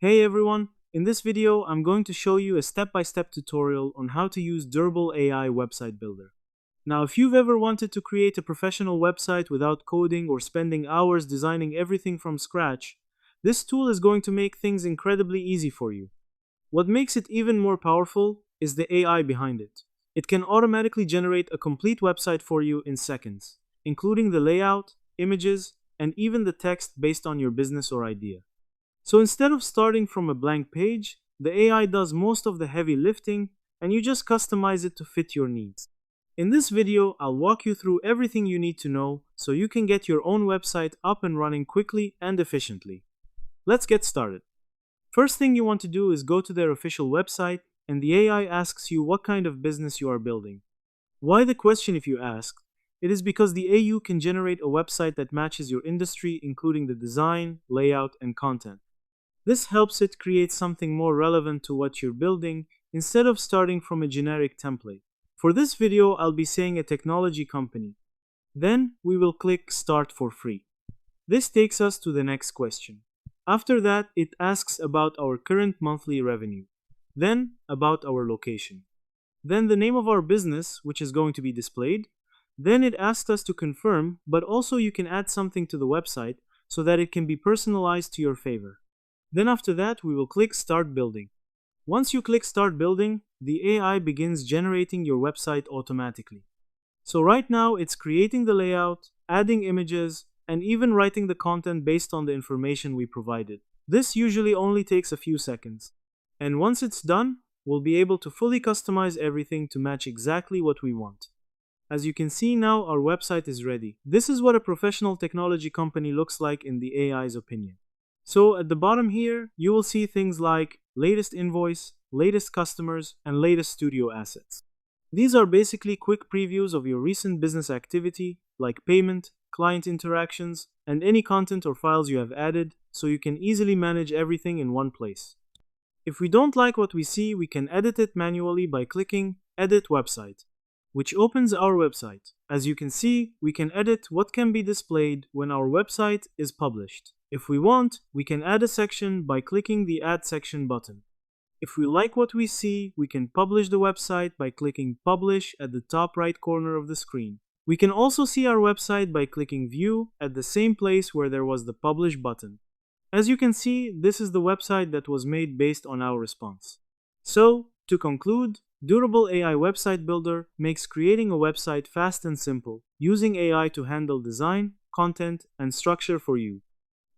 Hey everyone, in this video I'm going to show you a step-by-step tutorial on how to use Durable AI Website Builder. Now if you've ever wanted to create a professional website without coding or spending hours designing everything from scratch, this tool is going to make things incredibly easy for you. What makes it even more powerful is the AI behind it. It can automatically generate a complete website for you in seconds, including the layout, images, and even the text based on your business or idea. So instead of starting from a blank page, the AI does most of the heavy lifting and you just customize it to fit your needs. In this video, I'll walk you through everything you need to know so you can get your own website up and running quickly and efficiently. Let's get started. First thing you want to do is go to their official website and the AI asks you what kind of business you are building. Why the question if you ask? It is because the AU can generate a website that matches your industry, including the design, layout, and content. This helps it create something more relevant to what you're building instead of starting from a generic template. For this video, I'll be saying a technology company. Then we will click Start for free. This takes us to the next question. After that, it asks about our current monthly revenue. Then about our location. Then the name of our business, which is going to be displayed. Then it asks us to confirm, but also you can add something to the website so that it can be personalized to your favor. Then after that, we will click Start Building. Once you click Start Building, the AI begins generating your website automatically. So right now, it's creating the layout, adding images, and even writing the content based on the information we provided. This usually only takes a few seconds. And once it's done, we'll be able to fully customize everything to match exactly what we want. As you can see now, our website is ready. This is what a professional technology company looks like in the AI's opinion. So at the bottom here, you will see things like latest invoice, latest customers, and latest studio assets. These are basically quick previews of your recent business activity, like payment, client interactions, and any content or files you have added, so you can easily manage everything in one place. If we don't like what we see, we can edit it manually by clicking Edit Website, which opens our website. As you can see, we can edit what can be displayed when our website is published. If we want, we can add a section by clicking the Add Section button. If we like what we see, we can publish the website by clicking Publish at the top right corner of the screen. We can also see our website by clicking View at the same place where there was the Publish button. As you can see, this is the website that was made based on our response. So, to conclude, Durable AI Website Builder makes creating a website fast and simple, using AI to handle design, content, and structure for you.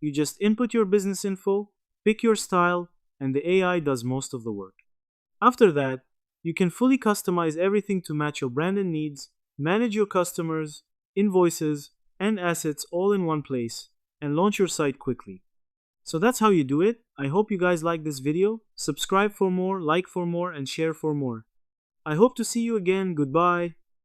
You just input your business info, pick your style, and the AI does most of the work. After that, you can fully customize everything to match your brand and needs, manage your customers, invoices, and assets all in one place, and launch your site quickly. So that's how you do it. I hope you guys like this video. Subscribe for more, like for more, and share for more. I hope to see you again. Goodbye.